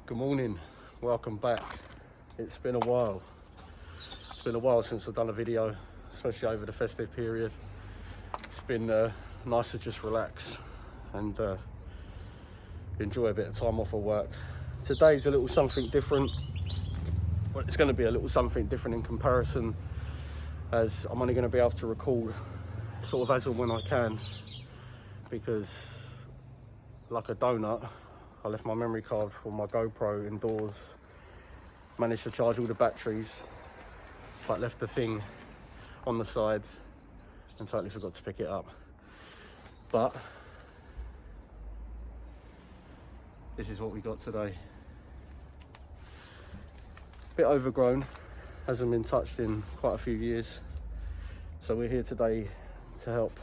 Good morning, welcome back. It's been a while. It's been a while since I've done a video, especially over the festive period. It's been nice to just relax and enjoy a bit of time off of work. Today's a little something different. Well, it's going to be a little something different in comparison, as I'm only going to be able to record sort of as and when I can, because like a donut, I left my memory card for my GoPro indoors, managed to charge all the batteries, but left the thing on the side and totally forgot to pick it up. But this is what we got today. Bit overgrown, hasn't been touched in quite a few years. So we're here today to help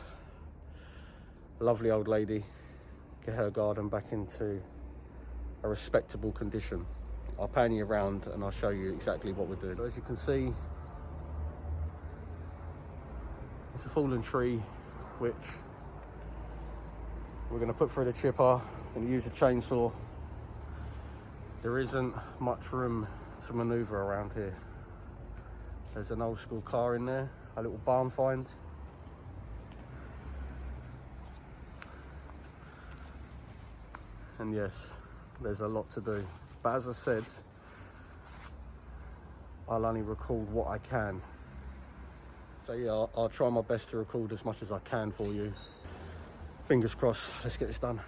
a lovely old lady get her garden back into a respectable condition. I'll pan you around and I'll show you exactly what we're doing. So as you can see, it's a fallen tree which we're going to put through the chipper and use a chainsaw. There isn't much room to maneuver around here. There's an old school car in there, a little barn find. And yes, there's a lot to do. But as I said, I'll only record what I can. So yeah, I'll try my best to record as much as I can for you. Fingers crossed, let's get this done.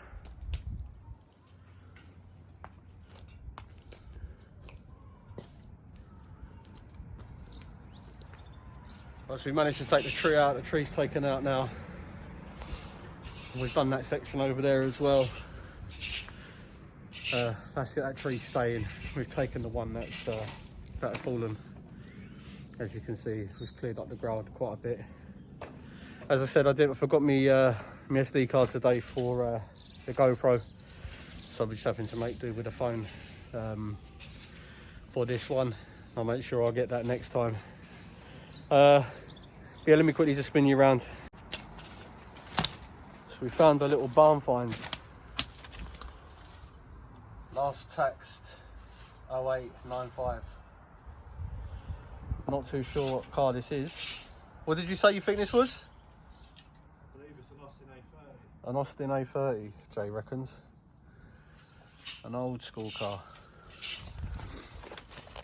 Right, so we managed to take the tree out. The tree's taken out now. We've done that section over there as well. That's it, that tree's staying. We've taken the one that had fallen. As you can see, we've cleared up the ground quite a bit. As I said, I forgot my SD card today for the GoPro, so I'm just having to make do with the phone for this one. I'll make sure I'll get that next time. Yeah, let me quickly just spin you around. So we found a little barn find. Last taxed 0895. Not too sure what car this is. What did you say you think this was? I believe it's an Austin A30. An Austin A30, Jay reckons. An old school car.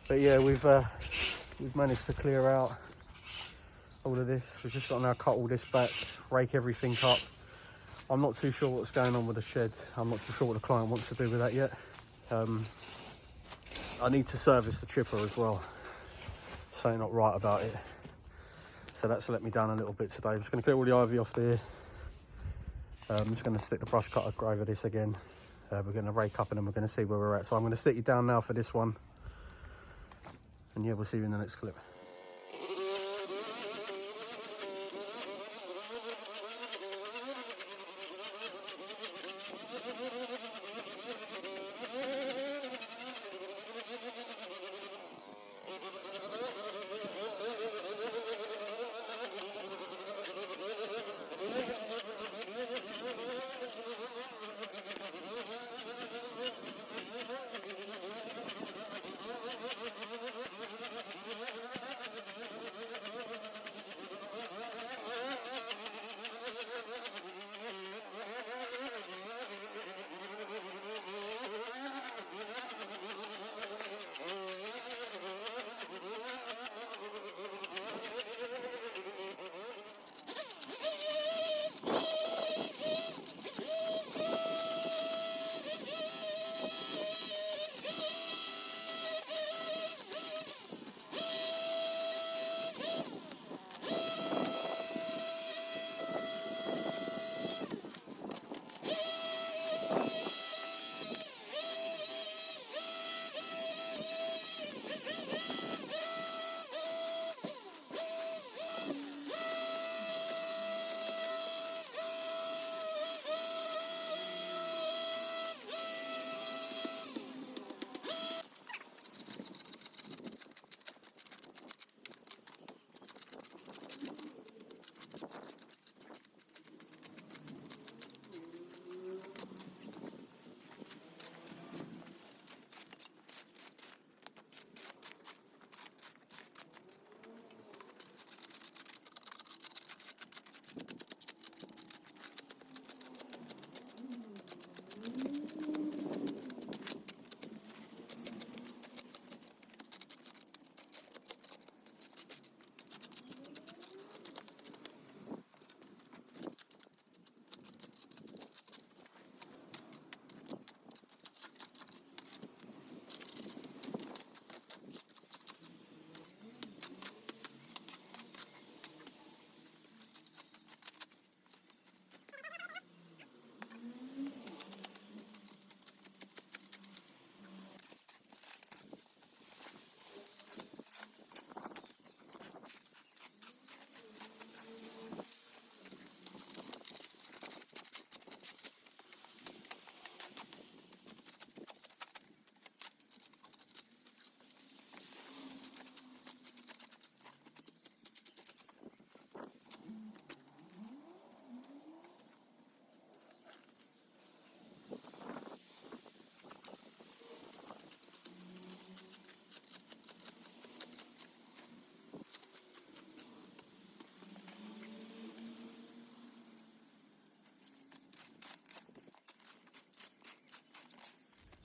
But yeah, we've managed to clear out all of this. We've just got to now cut all this back, rake everything up. I'm not too sure what's going on with the shed. I'm not too sure what the client wants to do with that yet. I need to service the chipper as well. Something not right about it. So that's let me down a little bit today. I'm just going to clear all the ivy off there. I'm just going to stick the brush cutter over this again. We're going to rake up and then we're going to see where we're at. So I'm going to stick you down now for this one. And yeah, we'll see you in the next clip.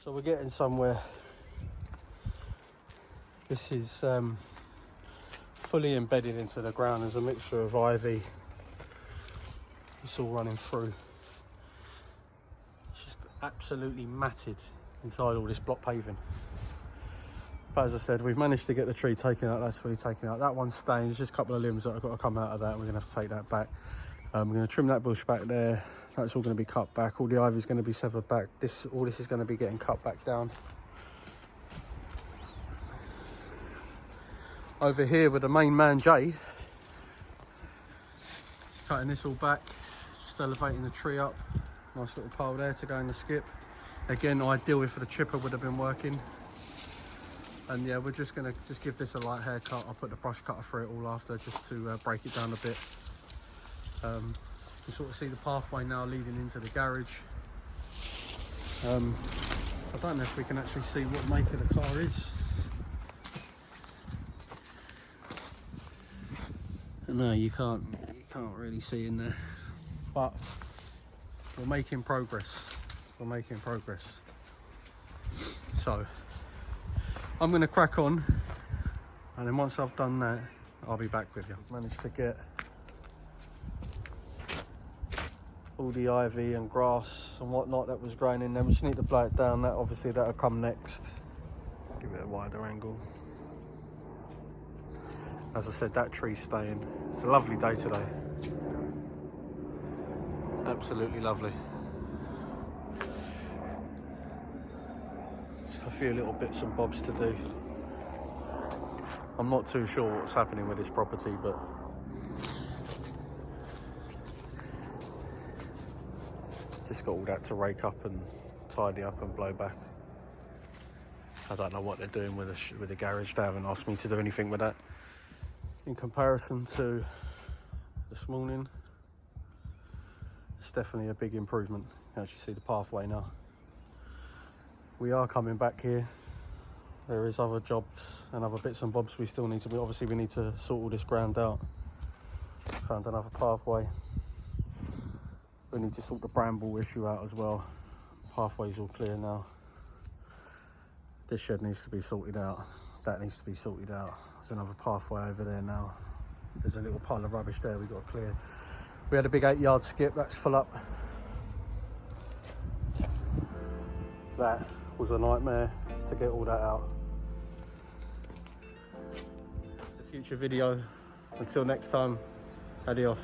So we're getting somewhere. This is fully embedded into the ground. There's a mixture of ivy. It's all running through. It's just absolutely matted inside all this block paving. But as I said, we've managed to get the tree taken out. That's fully taken out. That one's staying. There's just a couple of limbs that have got to come out of that. We're going to have to take that back. We're going to trim that bush back there. That's all going to be cut back. All the ivy is going to be severed back. All this is going to be getting cut back down. Over here with the main man Jay, he's cutting this all back, just elevating the tree up. Nice little pole there to go in the skip. Again, ideal if the chipper would have been working. And yeah, we're just gonna give this a light haircut. I'll put the brush cutter through it all after, just to break it down a bit. You sort of see the pathway now leading into the garage. I don't know if we can actually see what make of the car is. No, you can't really see in there, but we're making progress. We're making progress. So I'm going to crack on, and then once I've done that, I'll be back with you. Managed to get all the ivy and grass and whatnot that was growing in there. We just need to blow it down. That obviously that'll come next. Give it a wider angle. As I said, that tree's staying. It's a lovely day today. Absolutely lovely. Just a few little bits and bobs to do. I'm not too sure what's happening with this property, but just got all that to rake up and tidy up and blow back. I don't know what they're doing with the garage. They haven't asked me to do anything with that. In comparison to this morning, it's definitely a big improvement. You can actually see the pathway now. We are coming back here. There is other jobs and other bits and bobs we still need to do. Obviously we need to sort all this ground out. Found another pathway. We need to sort the bramble issue out as well. Pathway's all clear now. This shed needs to be sorted out. That needs to be sorted out. There's another pathway over there now. There's a little pile of rubbish there we've got to clear. We had a big 8-yard skip, that's full up. That was a nightmare to get all that out. The future video. Until next time, adios.